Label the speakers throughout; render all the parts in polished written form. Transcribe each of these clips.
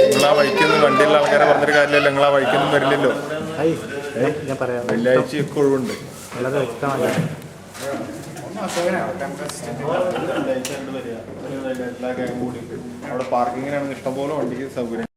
Speaker 1: നിങ്ങളാ വഴിക്കൊന്നും വണ്ടിയുള്ള ആൾക്കാരെ പറഞ്ഞൊരു കാര്യമില്ലല്ലോ. നിങ്ങളാ വഴിക്കൊന്നും വരില്ലല്ലോ.
Speaker 2: ഞാൻ പറയാം,
Speaker 1: വെള്ളിയാഴ്ചയൊക്കെ ഒഴിവുണ്ട്.
Speaker 2: വളരെ വ്യക്തമല്ല.
Speaker 1: അവിടെ പാർക്കിങ്ങിനാണെങ്കിൽ ഇഷ്ടംപോലെ വണ്ടിക്ക് സൗകര്യം.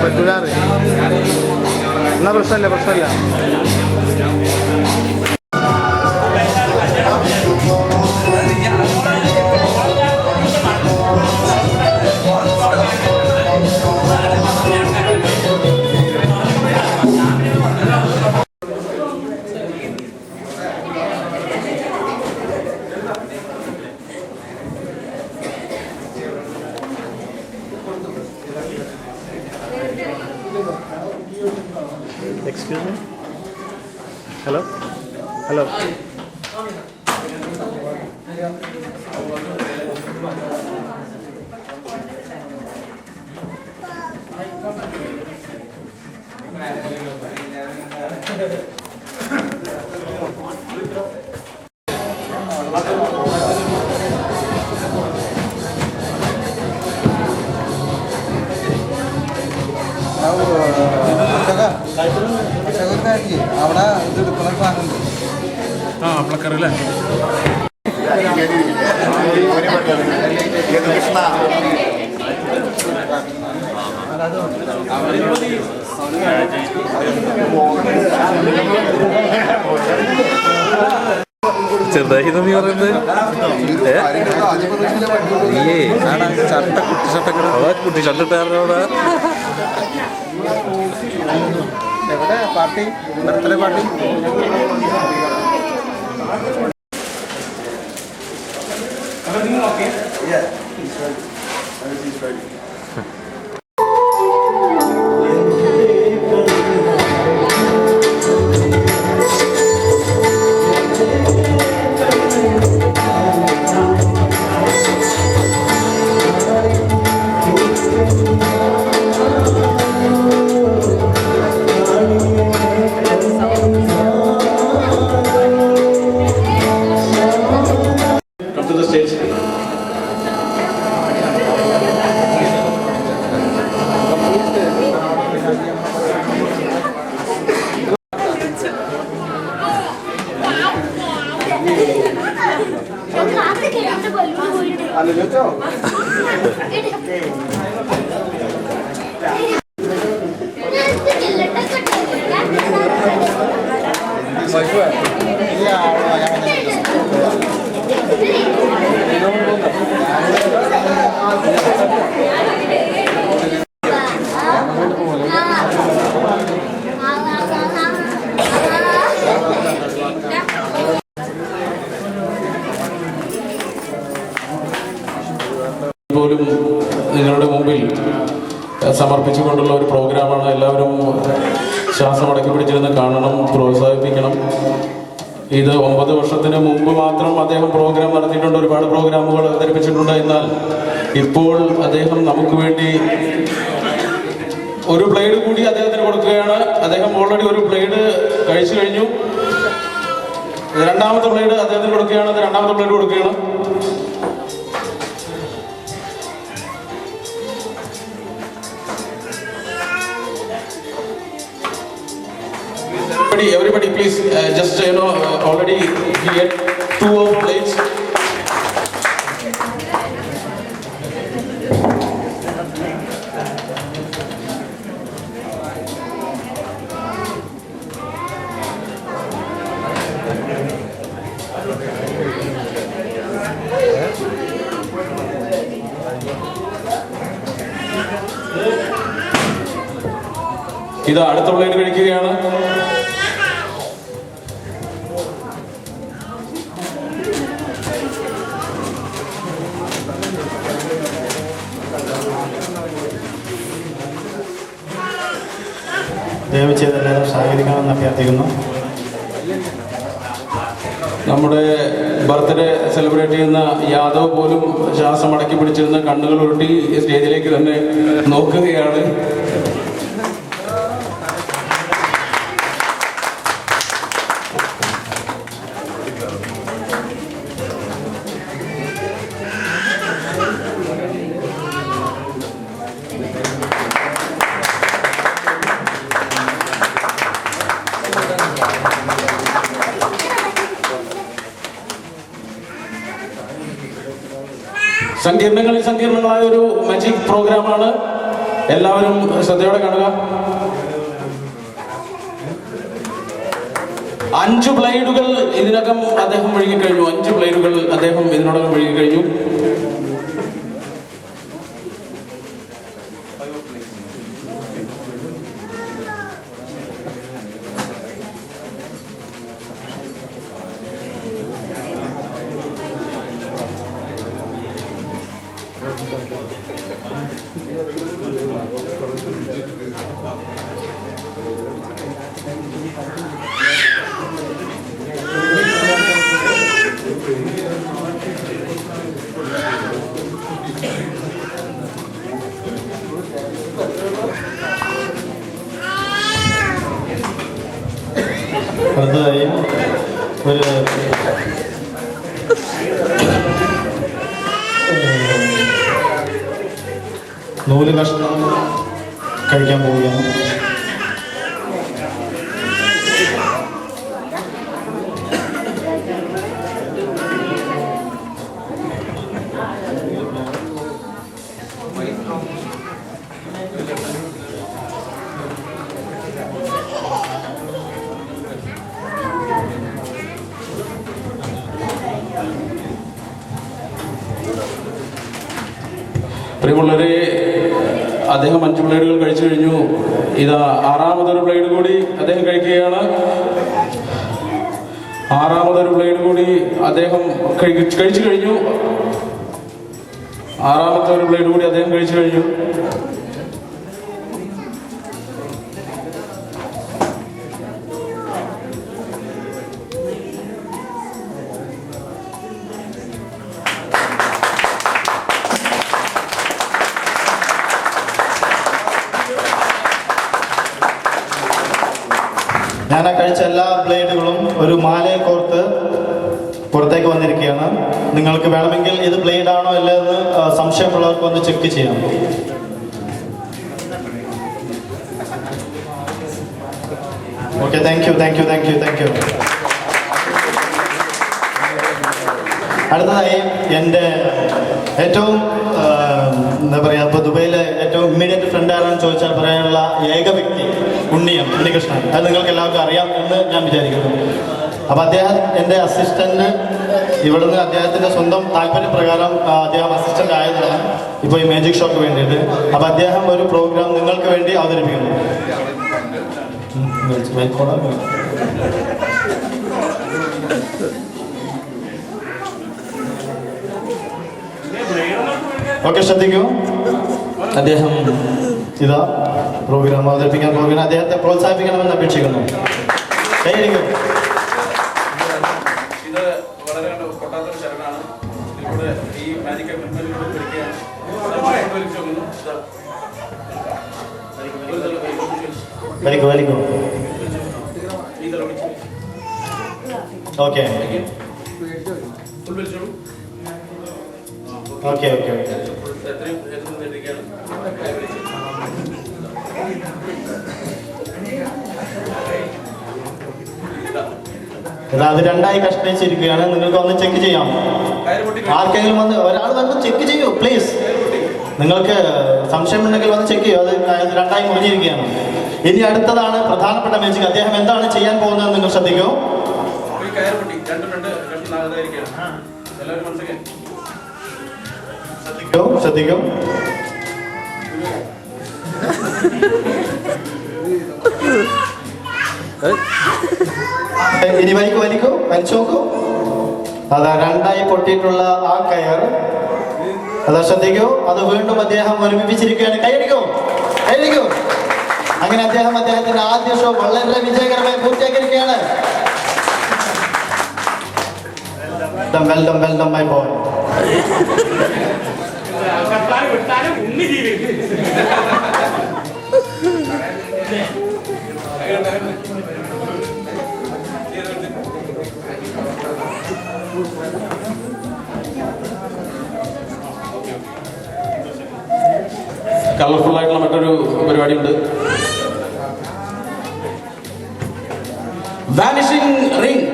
Speaker 2: പറ്റൂല എന്നാ പ്രശ്നമില്ല പ്രശ്നമില്ല. Excuse me? Hello? Hello?
Speaker 3: അവിടെ ഇത് എടുക്കുന്ന സാധനമുണ്ട്.
Speaker 1: അപ്പളക്കറല്ലേ
Speaker 2: ചെറുതായി നീ പറയുന്നത് കുട്ടി ഷർട്ടിട്ടാറോടാ
Speaker 3: എവിടെ പാർട്ടി ബർത്ത്ഡേ പാർട്ടി?
Speaker 4: പോലും നിങ്ങളുടെ മുമ്പിൽ സമർപ്പിച്ചുകൊണ്ടുള്ള ഒരു പ്രോഗ്രാമാണ്. എല്ലാവരും ശ്വാസം അടക്കി പിടിച്ചിരുന്ന് കാണണം, പ്രോത്സാഹിപ്പിക്കണം. ഇത് 9 വർഷത്തിന് മുമ്പ് മാത്രം അദ്ദേഹം പ്രോഗ്രാം നടത്തിയിട്ടുണ്ട്, ഒരുപാട് പ്രോഗ്രാമുകൾ അവതരിപ്പിച്ചിട്ടുണ്ട്. എന്നാൽ ഇപ്പോൾ അദ്ദേഹം നമുക്ക് വേണ്ടി ഒരു പ്ലേഡ് കൂടി അദ്ദേഹത്തിന് കൊടുക്കുകയാണ്. അദ്ദേഹം ഓൾറെഡി ഒരു പ്ലേഡ് കഴിച്ചു കഴിഞ്ഞു. രണ്ടാമത്തെ പ്ലേഡ് അദ്ദേഹത്തിന് കൊടുക്കുകയാണ്. രണ്ടാമത്തെ പ്ലേഡ് കൊടുക്കുകയാണ്. Everybody, please, just already we get 2 of plates. ഇതാ അടുത്ത പ്ലേറ്റ് കഴിക്കുകയാണ്.
Speaker 5: ദയവ് ചെയ്ത് എല്ലാവരും സഹകരിക്കണമെന്ന് അഭ്യർത്ഥിക്കുന്നു.
Speaker 4: നമ്മുടെ ബർത്ത്ഡേ സെലിബ്രേറ്റ് ചെയ്യുന്ന യാദവ് പോലും ശ്വാസം അടക്കി പിടിച്ചിരുന്ന കണ്ണുകൾ ഉരുട്ടി സ്റ്റേജിലേക്ക് തന്നെ നോക്കുകയാണ്. സങ്കീർണങ്ങളായ ഒരു മാജിക് പ്രോഗ്രാമാണ്. എല്ലാവരും ശ്രദ്ധയോടെ കാണുക. 5 ബ്ലേഡുകൾ ഇതിനകം അദ്ദേഹം മെഴുകി കഴിഞ്ഞു. 5 ബ്ലേഡുകൾ അദ്ദേഹം ഇതിനോടകം മെഴുകി കഴിഞ്ഞു.
Speaker 5: അടുത്തതായി ഒരു നൂല് കഷ്ണം കഴിക്കാൻ പോവുകയാണ്.
Speaker 4: പ്രിയമുള്ളവരെ, അദ്ദേഹം 5 പ്ലേഡുകൾ കഴിച്ചു കഴിഞ്ഞു. ഇതാ 6ാമതൊരു പ്ലേഡ് കൂടി അദ്ദേഹം കഴിക്കുകയാണ്. 6ാമതൊരു പ്ലേഡ് കൂടി അദ്ദേഹം കഴിച്ചു കഴിഞ്ഞു. 6ാമത്തെ ഒരു പ്ലേഡ് കൂടി അദ്ദേഹം കഴിച്ചു കഴിഞ്ഞു.
Speaker 5: ഞാൻ കഴിച്ച എല്ലാ ബ്ലേഡുകളും ഒരു മാലയെ കോർത്ത് പുറത്തേക്ക് വന്നിരിക്കുകയാണ്. നിങ്ങൾക്ക് വേണമെങ്കിൽ ഇത് ബ്ലേഡ് ആണോ അല്ലെന്ന് സംശയമുള്ളവർക്ക് ഒന്ന് ചെക്ക് ചെയ്യാം. Okay, thank you. അടുത്തതായി എൻ്റെ ഏറ്റവും എന്താ പറയുക, ഇപ്പോൾ ദുബൈയിലെ ഏറ്റവും ഇമ്മീഡിയറ്റ് ഫ്രണ്ട് ആരാണെന്ന് ചോദിച്ചാൽ പറയാനുള്ള ഏക വ്യക്തി ഉണ്ണികൃഷ്ണൻ. അത് നിങ്ങൾക്ക് എല്ലാവർക്കും അറിയാം എന്ന് ഞാൻ വിചാരിക്കുന്നു. അപ്പോൾ അദ്ദേഹം എൻ്റെ അസിസ്റ്റന്റ്, ഇവിടുന്ന് അദ്ദേഹത്തിൻ്റെ സ്വന്തം താല്പര്യപ്രകാരം അദ്ദേഹം അസിസ്റ്റന്റ് ആയതാണ് ഇപ്പോൾ ഈ മാജിക് ഷോക്ക് വേണ്ടിയിട്ട്. അപ്പോൾ അദ്ദേഹം ഒരു പ്രോഗ്രാം നിങ്ങൾക്ക് വേണ്ടി അവതരിപ്പിക്കുന്നു. ഓക്കെ, ശ്രദ്ധിക്കൂ. അദ്ദേഹം ഇതാ പ്രോഗ്രാം അവതരിപ്പിക്കാൻ പോകുന്നു. അദ്ദേഹത്തെ പ്രോത്സാഹിപ്പിക്കണമെന്ന് അപേക്ഷിക്കുന്നു. കൈയടിക്കും.
Speaker 4: ഇത് വളരെ പൊട്ടാത്തൊരു ചരടാണ്. ഇവിടെ ഈ മാജിക്
Speaker 5: വലിക്കും. Okay okay okay okay. അത് രണ്ടായി കഷ്ണിച്ചിരിക്കുകയാണ്. നിങ്ങൾക്ക് ഒന്ന് ചെക്ക് ചെയ്യാം. ആർക്കെങ്കിലും വന്ന് ഒരാൾ വന്ന് ചെക്ക് ചെയ്യൂ പ്ലീസ്. നിങ്ങൾക്ക് സംശയമുണ്ടെങ്കിൽ വന്ന് ചെക്ക് ചെയ്യൂ. അത് രണ്ടായി മുറിഞ്ഞിരിക്കുകയാണ്. ഇനി അടുത്തതാണ് പ്രധാനപ്പെട്ട മാജിക്. അദ്ദേഹം എന്താണ് ചെയ്യാൻ പോകുന്നത് നിങ്ങൾ ശ്രദ്ധിക്കൂ. ശ്രദ്ധിക്കൂ. ഇനി വലിച്ചു നോക്കൂ. അതാ രണ്ടായി പൊട്ടിയിട്ടുള്ള ആ കയർ, അതാ ശ്രദ്ധിക്കൂ. അത് വീണ്ടും അദ്ദേഹം ഒരുമിപ്പിച്ചിരിക്കുകയാണ്. കൈയടിക്കൂ. അങ്ങനെ അദ്ദേഹത്തിന്റെ ആദ്യ ഷോ വളരെ വിജയകരമായി പൂർത്തിയാക്കിയിരിക്കുകയാണ്. വെൽഡം മൈ ബോയ്.
Speaker 4: കളർഫുൾ ആയിട്ടുള്ള മറ്റൊരു പരിപാടിയുണ്ട്. Vanishing ring.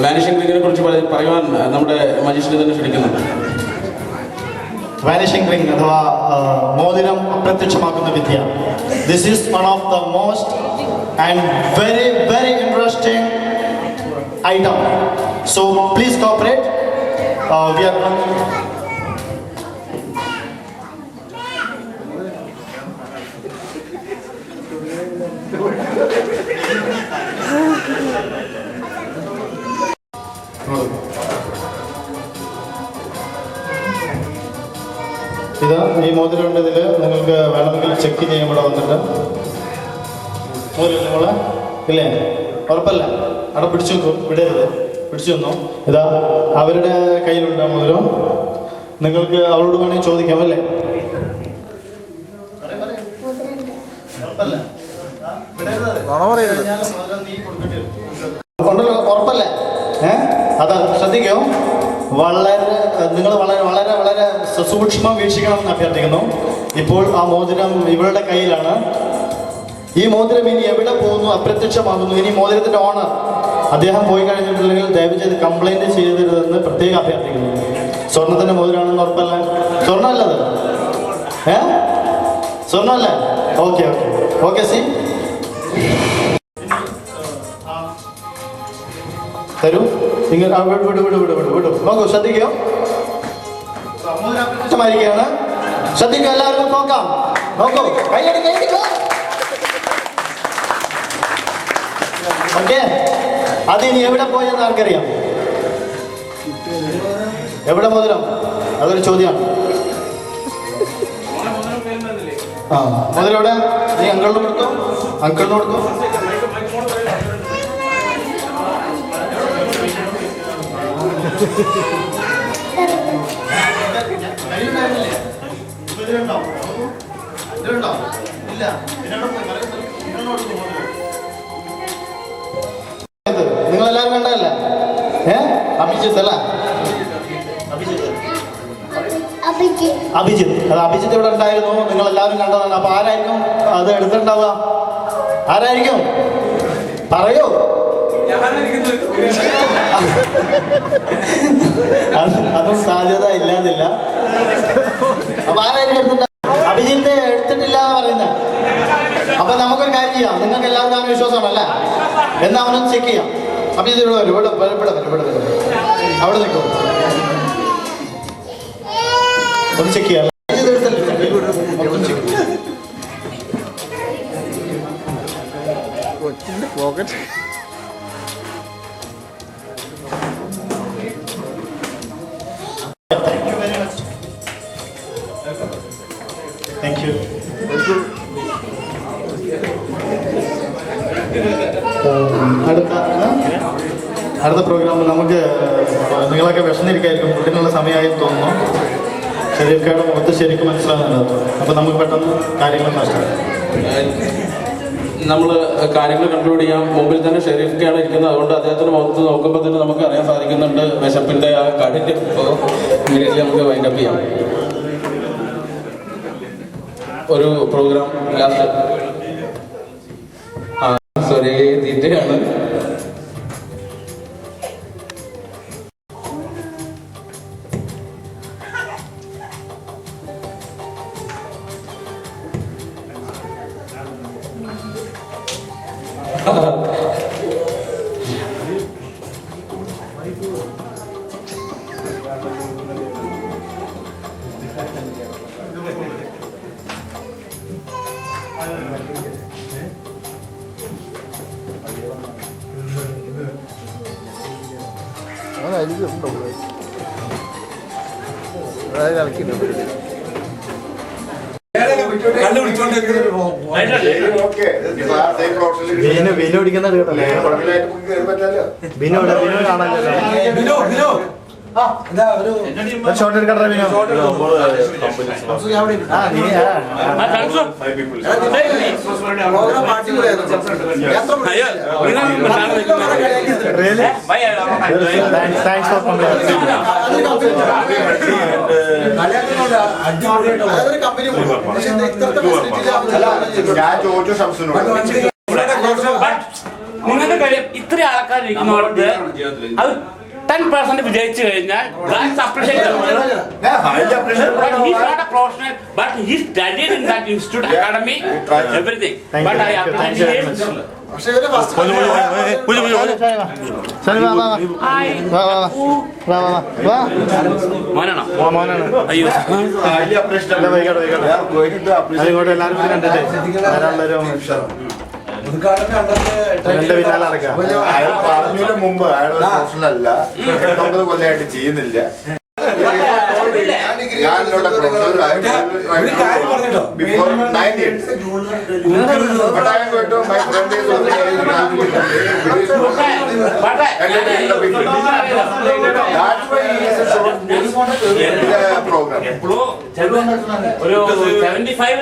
Speaker 4: വാനിഷിംഗ് റിംഗിനെ കുറിച്ച് പറയുവാൻ നമ്മുടെ മജീഷിനെ തന്നെ ക്ഷണിക്കുന്നുണ്ട്.
Speaker 5: വാനിഷിംഗ് റിംഗ് അഥവാ മോതിരം അപ്രത്യക്ഷമാക്കുന്ന വിദ്യ. This is one of the most and very very interesting item. So please cooperate. We are ഇത് ഈ മോതിരമുണ്ട്. ഇതിൽ നിങ്ങൾക്ക് വേണമെങ്കിൽ ചെക്ക് ചെയ്യാൻ ഇവിടെ വന്നിട്ട്. മോതിരം മോളെ ഇല്ലേ? ഉറപ്പല്ല. അവിടെ പിടിച്ചു നോക്കൂ. വിടരുത്. പിടിച്ചു തന്നോ. ഇതാ അവരുടെ കയ്യിലുണ്ട് ആ മോതിരം. നിങ്ങൾക്ക് അവളോട് വേണമെങ്കിൽ ചോദിക്കാം അല്ലേ? ഉണ്ടല്ലോ, ഉറപ്പല്ലേ? അതാ ശ്രദ്ധിക്കോ. നിങ്ങൾ വളരെ സസൂക്ഷ്മം വീക്ഷിക്കണമെന്ന് അഭ്യർത്ഥിക്കുന്നു. ഇപ്പോൾ ആ മോതിരം ഇവരുടെ കയ്യിലാണ്. ഈ മോതിരം ഇനി എവിടെ പോകുന്നു? അപ്രത്യക്ഷമാകുന്നു. ഇനി മോതിരത്തിന്റെ ഓണർ അദ്ദേഹം പോയി കഴിഞ്ഞിട്ടുണ്ടെങ്കിൽ ദയവ് ചെയ്ത് കംപ്ലൈന്റ് ചെയ്തിരുതെന്ന് പ്രത്യേകം അഭ്യർത്ഥിക്കുന്നു. സ്വർണത്തിന്റെ മോതിരമാണെന്ന് ഉറപ്പല്ലേ? സ്വർണ്ണമല്ലത്? സ്വർണ്ണമല്ലേ? Okay okay okay. സി തരൂ. ഇങ്ങനെ വിടു. നോക്കൂ, ശ്രദ്ധിക്കോ. അപ്രത്യക്ഷമായിരിക്കുകയാണ്. ശ്രദ്ധിക്കുക. എല്ലാവർക്കും നോക്കാം. നോക്കൂ. കൈയടിക്കോ. ഓക്കെ. അതിനി എവിടെ പോയെന്ന് ആർക്കറിയാം? എവിടെ മോതിരം? അതൊരു ചോദ്യമാണ്. ആ മോതിരം എവിടെ? നീ അങ്കിളിന് കൊടുത്തോ. നിങ്ങളെല്ലാവരും കണ്ടതല്ലേ? അഭിജിത്ത് അല്ല? അഭിജിത്ത്. അത് അഭിജിത്ത് ഇവിടെ ഉണ്ടായിരുന്നു. നിങ്ങൾ എല്ലാവരും കണ്ടതാണ്. അപ്പൊ ആരായിരിക്കും അത് എടുത്തിട്ടുണ്ടാവുക? ആരായിരിക്കും? പറയൂ. അതും സാധ്യത ഇല്ലാതില്ല. അഭിജിത്ത് എടുത്തിട്ടില്ല എന്ന് പറയുന്നത്. അപ്പൊ നമുക്കൊരു കാര്യം ചെയ്യാം, നിങ്ങൾക്ക് എല്ലാവർക്കും അവന് വിശ്വാസമാണല്ലേ? എന്നാ അവനൊന്ന് ചെക്ക് ചെയ്യാം. അഭിജിത്ത് ഇവിടെ വരും, ഇവിടെ അവിടെ നിൽക്കും, ഒന്ന് ചെക്ക് ചെയ്യാം.
Speaker 3: Pocket
Speaker 5: thank you. അടുത്ത പ്രോഗ്രാമിൽ നമുക്ക് നിങ്ങളൊക്കെ വിഷന്നിരിക്കായിരിക്കും, ഫുഡിനുള്ള സമയമായി തോന്നുന്നു. ഷെരീഫ്ക്കയുടെ മുഖത്ത് ശരിക്കും മനസ്സിലാകുന്നുണ്ട്. അപ്പോൾ നമുക്ക് പെട്ടെന്ന് കാര്യങ്ങൾ നഷ്ടം.
Speaker 4: നമ്മൾ കാര്യങ്ങൾ കൺക്ലൂഡ് ചെയ്യാം. മുമ്പിൽ തന്നെ ഷെരീഫ്ക്കാണ് ഇരിക്കുന്നത്. അതുകൊണ്ട് അദ്ദേഹത്തിന് മുഖത്ത് നോക്കുമ്പോൾ തന്നെ നമുക്ക് അറിയാൻ സാധിക്കുന്നുണ്ട് വിശപ്പിൻ്റെ ആ കാഠിന്യം. ഇമ്മീഡിയറ്റ്ലി നമുക്ക് വൈൻഡപ്പ് ചെയ്യാം. ഒരു പ്രോഗ്രാം ലാസ്റ്റ് സോറി തീറ്റയാണ്.
Speaker 5: ബിനു പിടിക്കുന്നത് ബിനു കാണാനല്ലോ. ഷോട്ട് എടുക്കട്ടെ ബിനു. താങ്ക്സ് ഫോർ
Speaker 1: ഞാൻ ചോദിച്ചു സംശയം
Speaker 6: നിങ്ങൾക്ക് കഴിയും. ഇത്ര ആൾക്കാർ ഇരിക്കുന്നവർക്ക് അത് 10% വിജയിച്ചു കഴിഞ്ഞാൽ that's appreciable. But he's not a professional, but he studied in that institute, academy, everything. But I appreciate him. മോനാണോ? അയ്യോ
Speaker 5: അതുകൊണ്ട് എല്ലാവരും കണ്ടിട്ടേ എന്റെ പിന്നാലെ നടക്കാം.
Speaker 1: അയാൾ പറഞ്ഞതിന് മുമ്പ് അയാൾ പ്രൊഫഷണൽ അല്ല, 9 കൊല്ലമായിട്ട് ചെയ്യുന്നില്ല. ഞാനിവിടെ before 9 years. But I am going to my friend is also that's why he is a short program.
Speaker 6: ഒരു 75